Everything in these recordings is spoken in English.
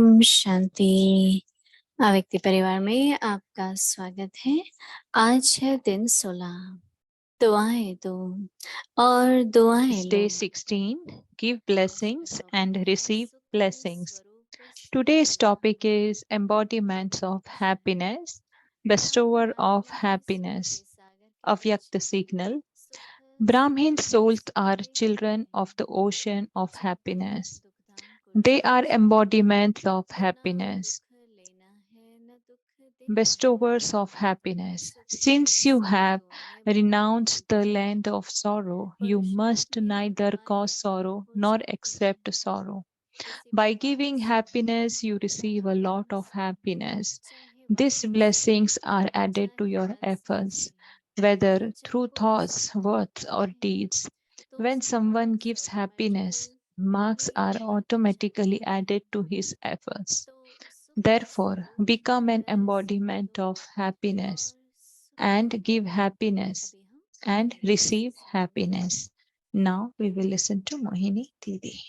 शांति। व्यक्ति परिवार में आपका स्वागत है। आज है दिन 16। दुआएं दो और दुआएं लो। Day 16. Give blessings and receive blessings. Today's topic is embodiments of happiness, bestower of happiness. Avyakta signal. Brahmin souls are children of the ocean of happiness. They are embodiments of happiness, bestowers of happiness. Since you have renounced the land of sorrow, you must neither cause sorrow nor accept sorrow. By giving happiness, you receive a lot of happiness. These blessings are added to your efforts, whether through thoughts, words, or deeds. When someone gives happiness, marks are automatically added to his efforts. Therefore, become an embodiment of happiness and give happiness and receive happiness. Now we will listen to Mohini Didi.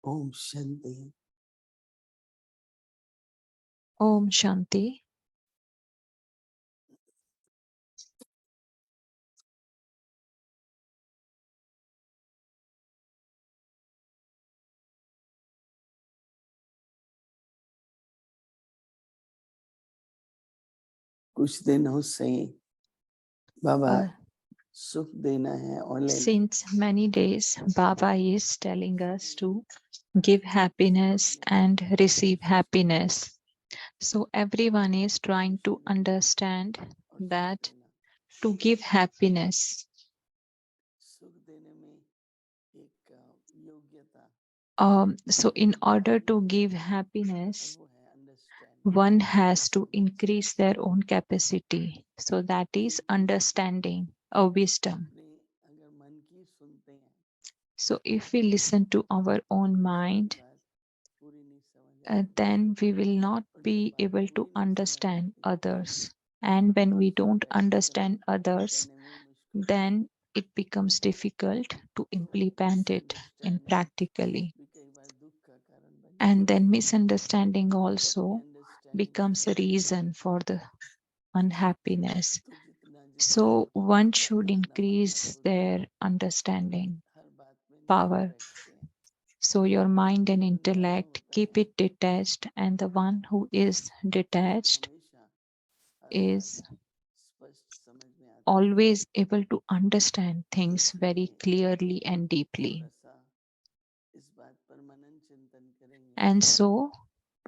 Om Shanti. Om Shanti. कुछ दिनों से बाबा सुख देना है और लेना। Since many days, Baba is telling us to give happiness and receive happiness. So everyone is trying to understand that to give happiness. सुख देने में एक योग्यता। So in order to give happiness, one has to increase their own capacity. So that is understanding or wisdom. अगर मन की सुनते हैं So if we listen to our own mind, पूरी नहीं समझ then we will not be able to understand others. And when we don't understand others, then it becomes difficult to implement it in practically. भी कई बार दुख का कारण बन And then misunderstanding also becomes a reason for the unhappiness. तो जितना So one should increase their understanding हर बात में power. रखते हैं So your mind and intellect, keep it detached, and the one who is detached is स्पष्ट समझ में आता always able to understand things very clearly and deeply. इस बात पर मनन चिंतन करेंगे And so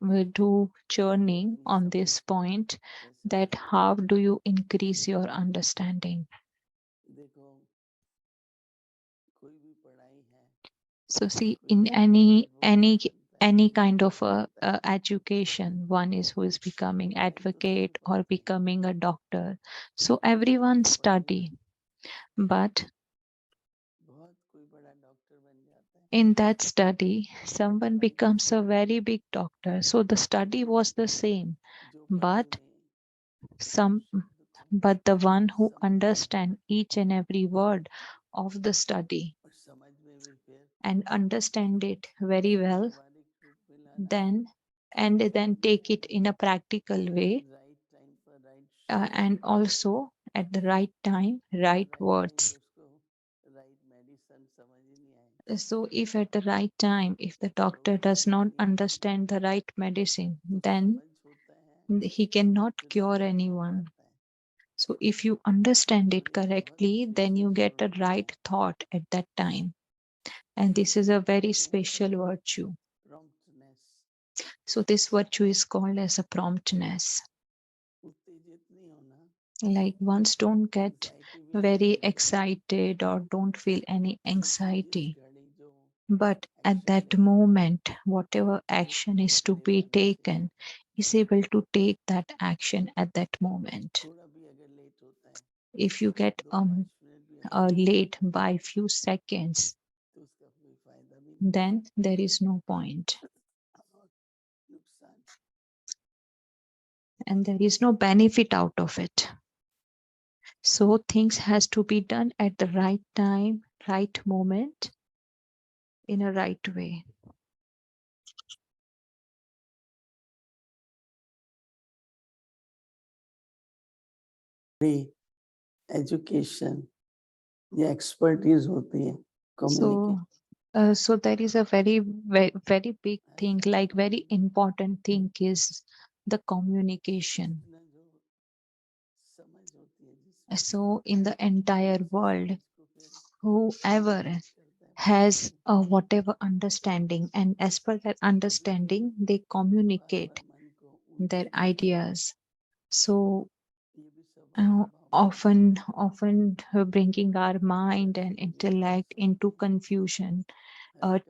we do journeying on this point, that how do you increase your understanding? देखो कोई भी पढ़ाई है So see, in any kind of education, one is who is becoming advocate or becoming a doctor. So everyone study, but बहुत कोई बड़ा doctor बन जाता है in that study, someone becomes a very big doctor. So the study was the same, जो पढ़े but हुए some, but the one who understand each and every word of the study और समझ में भी फिर and understand it very well, व्यवहारिक रूप में लाना then and then take it in a practical way, right time पर right and also at the right time, right words. उसको राइट मेडिसिन समझ ही नहीं आए So if at the right time, if the doctor does not understand the right medicine, then समझ होता है He cannot cure anyone. So if you understand it correctly, then you get a right thought at that time. And this is a very special virtue. So this virtue is called as a promptness. Like ones don't get very excited or don't feel any anxiety. But at that moment, whatever action is to be taken, is able to take that action at that moment. If you get late by few seconds, then there is no point. And there is no benefit out of it. So things has to be done at the right time, right moment, in a right way. Education या expertise होती है communication. So there is a very big thing, like very important thing is the communication. So in the entire world, whoever has whatever understanding, and as per that understanding, they communicate their ideas. So often bringing our mind and intellect into confusion.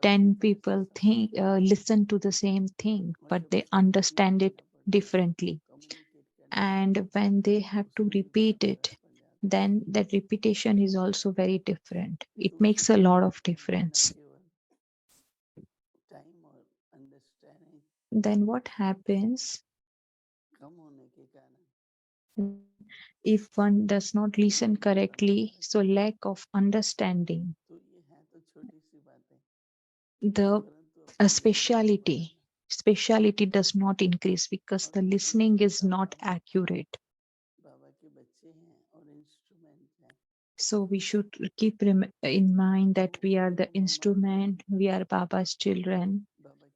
10 people listen to the same thing, but they understand it differently. And when they have to repeat it, then that repetition is also very different. It makes a lot of difference. Then what happens if one does not listen correctly? So lack of understanding, the speciality does not increase because the listening is not accurate. So we should keep in mind that we are the instrument, we are Baba's children.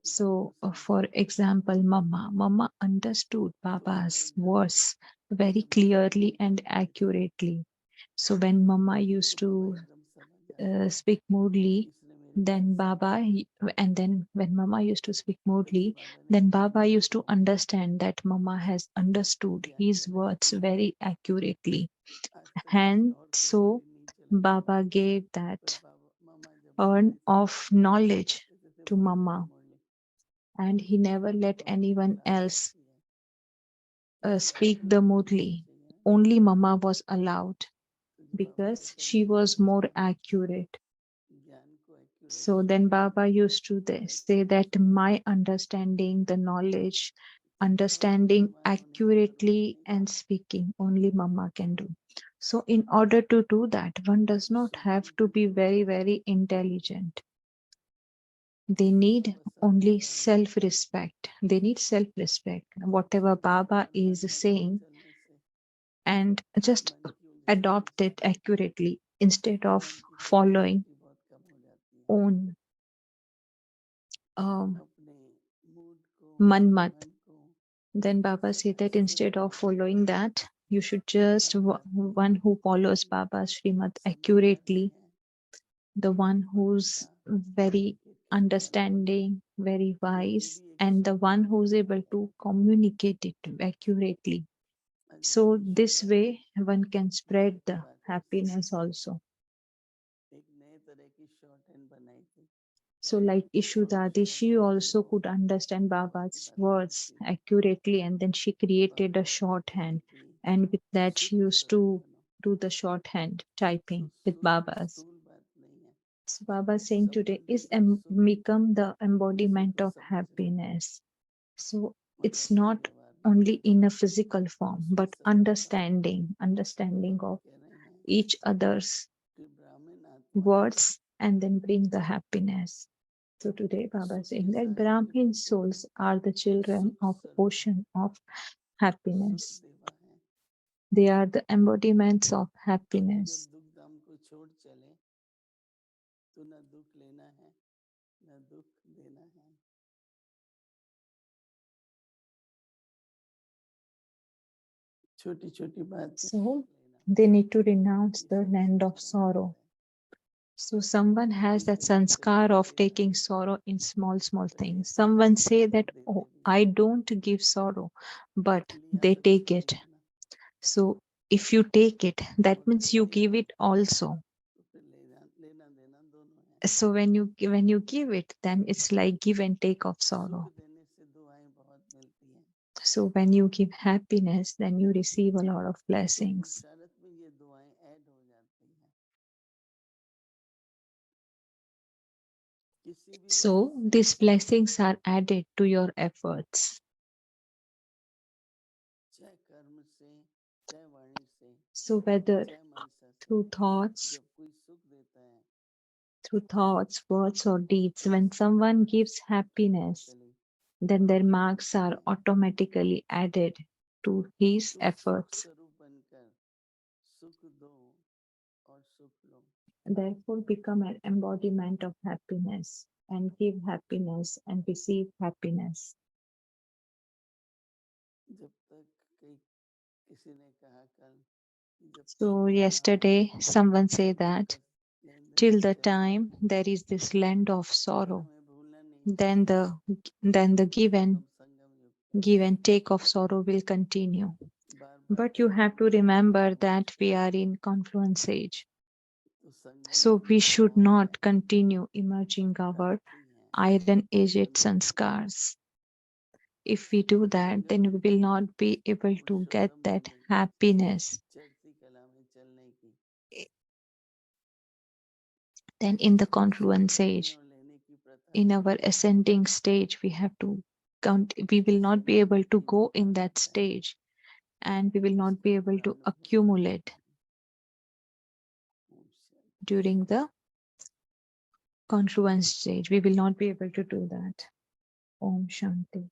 So for example, Mama understood Baba's words very clearly and accurately. So when Mama used to speak moodily, then and then when Mama used to speak moodily, then Baba used to understand that Mama has understood his words very accurately. And so Baba gave that earn of knowledge to Mama, and he never let anyone else speak the moodily. Only Mama was allowed because she was more accurate. So then Baba used to say that my understanding, the knowledge, understanding accurately and speaking, only Mama can do. So in order to do that, one does not have to be very intelligent. They need only self-respect. They need self-respect. Whatever Baba is saying, and just adopt it accurately instead of following own manmat. Then Baba said that instead of following that, you should just one who follows Baba's Srimad accurately, the one who's very understanding, very wise, and the one who's able to communicate it accurately. So this way one can spread the happiness also. So like Ishudadi, she also could understand Baba's words accurately, and then she created a shorthand, and with that she used to do the shorthand typing with Baba's. So Baba saying today is become the embodiment of happiness. So it's not only in a physical form, but understanding of each other's words and then bring the happiness. So today Baba is saying that Brahmin souls are the children of ocean of happiness. They are the embodiments of happiness. छोटी छोटी बात So they need to renounce the land of sorrow. So someone has that sanskar of taking sorrow in small, small things. Someone say that, oh, I don't give sorrow, but they take it. So if you take it, that means you give it also. So when you give it, then it's like give and take of sorrow. So when you give happiness, then you receive a lot of blessings. So these blessings are added to your efforts. So whether through thoughts, words, or deeds, when someone gives happiness, then their marks are automatically added to his efforts. Therefore, become an embodiment of happiness and give happiness and receive happiness. So, yesterday, someone said that till the time there is this land of sorrow, then the give and take of sorrow will continue. But you have to remember that we are in confluence age. So we should not continue emerging our iron aged sanskars. If we do that, then we will not be able to get that happiness. Then in the confluence age, in our ascending stage, we have to count, we will not be able to go in that stage, and we will not be able to accumulate during the confluence stage. We will not be able to do that. Om Shanti.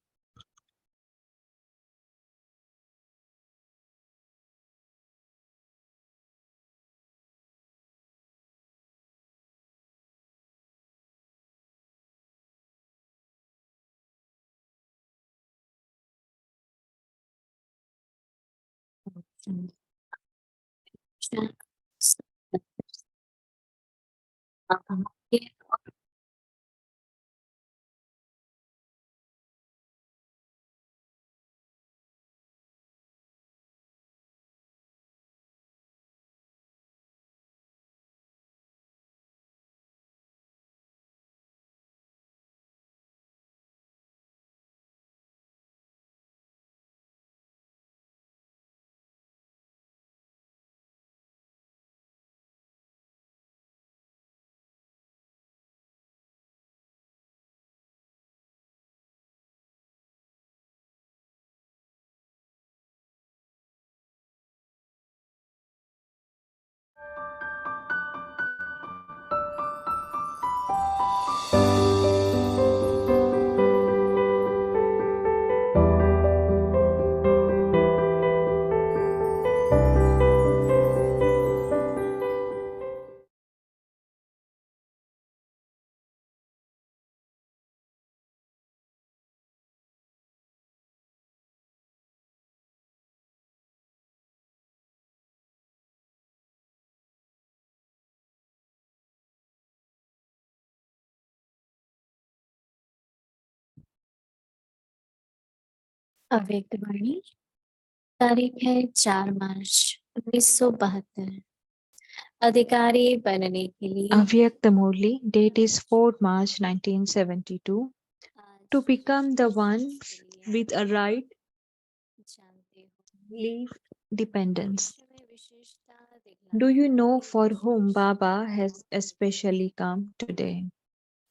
अव्यक्त वाणी तारीख है 4 मार्च 1972। अधिकारी बनने के लिए Avyakta Murli, date is 4 March 1972. To become the one with a right जानते हो leave dependence. भविष्य में विशेषता Do दिखलाने you know वाले for whom wishes Baba has गुणों especially come today?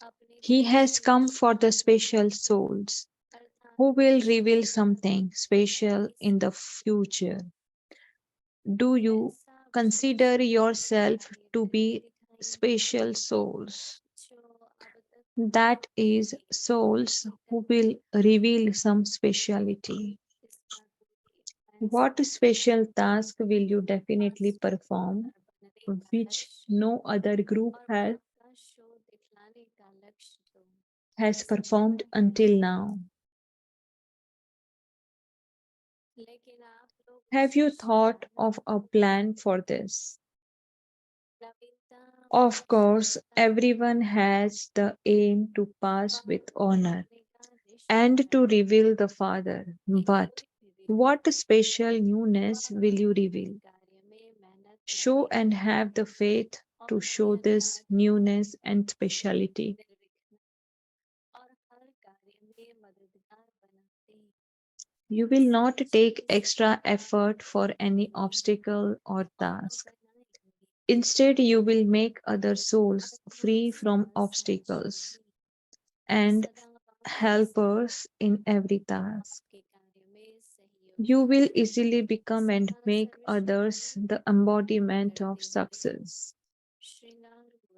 अपने He has दूसरे come for the शब्दों special souls अर्थात who will reveal विशेषता something special दिखलाने in the से future. Do you ऐसा विशेष consider yourself कार्य to करके be दिखाइए special souls? जो अब तक That is, कभी souls नहीं who करते will reveal some speciality. इसका कोई What फैसला special task will you definitely master perform, बनने का which लक्ष्य no other group और बाप का शो दिखलाने का लक्ष्य तो has performed स्पष्ट है until now? लेकिन आप लोग Have you thought of a plan for this? Of course, everyone has the aim to pass with honor and to reveal the Father. But what special newness will you reveal? Show and have the faith to show this newness and speciality. You will not take extra effort for any obstacle or task. Instead, you will make other souls free from obstacles and helpers in every task. You will easily become and make others the embodiment of success.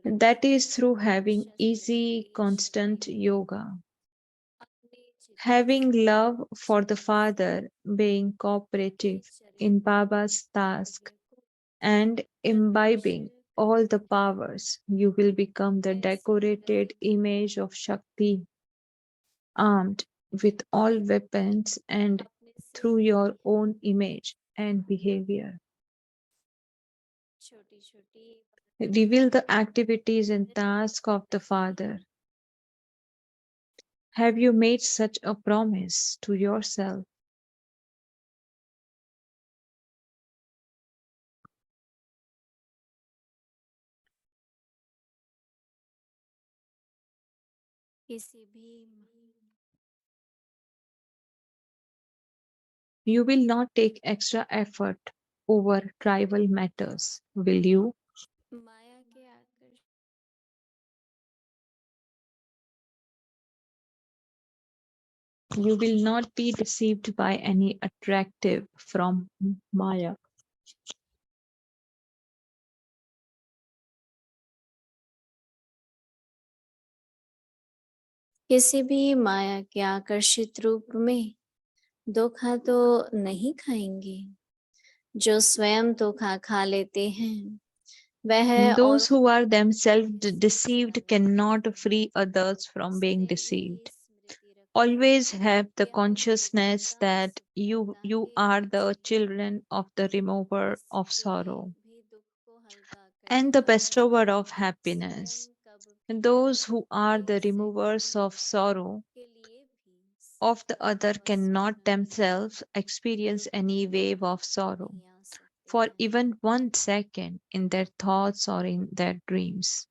That is through having easy, constant yoga. Having love for the Father, being cooperative in Baba's task, and imbibing all the powers, you will become the decorated image of Shakti, armed with all weapons and through your own image and behavior. Reveal the activities and tasks of the Father. Have you made such a promise to yourself? You will not take extra effort over trivial matters, will you? You will not be deceived by any attractive from Maya. किसी भी माया के आकर्षित रूप में धोखा तो नहीं खाएंगे। जो स्वयं धोखा खा लेते हैं वह Those औरों who को are themselves धोखे से deceived बचाने के cannot लिए free others from being सदैव यही deceived. स्मृति रखो Always have the कि हम consciousness निर्भरता that you सुखदाता you के are बीच the में children of the remover of कोई sorrow भी दुख को हल्का and करने the वाला bestower of स्वयं happiness. कब And भी those who are एक the removers second of sorrow के लिए भी of the सबका other बस cannot बना themselves जो experience any दुखी wave of sorrow नहीं आ सकते for हैं। even 1 second in their thoughts or in their dreams.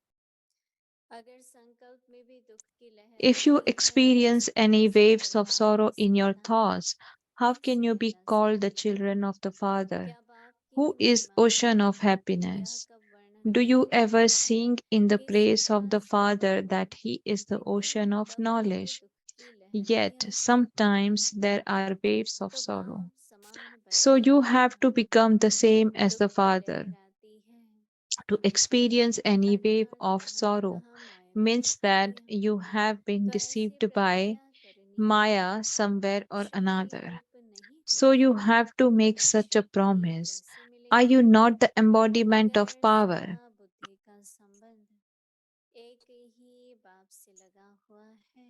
अगर संकल्प में भी दुख की लहर If you आती है experience तो any उसे waves of sorrow दुर्भाग्य in your समझना thoughts, how can you सही be न called the समझना। children of the Father, क्या बाप की who is महिमा का ocean of यह happiness? कब वर्णन Do किया you ever जाता है sing in the कि praise of सदा the Father सुखदाता that He is the लेकिन ocean of कब कभी knowledge? दुख की लहर भी Yet आ सकती है। sometimes there are waves of तो sorrow. बाप समान So बनना you have to होगा। become the same as दुख the की Father. लहर आती है To experience any wave अन्यथा of कहाँ sorrow कहाँ माया में means that छूटे। you have been तो ऐसी deceived by प्रतिज्ञा करनी Maya होगी। somewhere or शक्ति another. रूप नहीं So you होगी। have to make such a शक्ति promise. कैसे Are you मिलेगी not the embodiment of अगर power? सदा बुद्धि का संबंध एक ही बाप से लगा हुआ है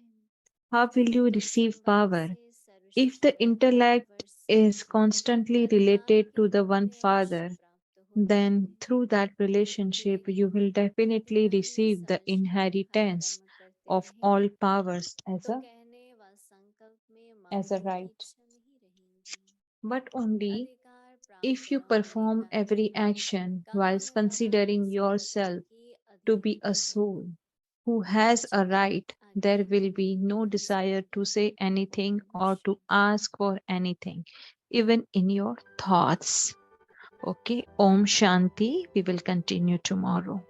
How will you तो receive संबंध power? से If the सर्वशक्तिमान intellect यूनिवर्स is constantly अधिकार related के to the one पूरे अंश Father, प्राप्त होते then हैं। through that relationship you will definitely ध्यान receive the समझकर हर inheritance कर्म करते of रहे all powers तो कहने व संकल्प में as a मांगने की right. इच्छा नहीं रहेगी। But only अधिकार if प्राप्त you न होने perform पर every action whilst कहाँ कहाँ considering yourself संपत्ति to be अधिक a है। soul who has a right, there आज्ञा will है be no desire Swami. to say anything Om or to ask for anything, even in your thoughts. Okay, Om Shanti. We will continue tomorrow.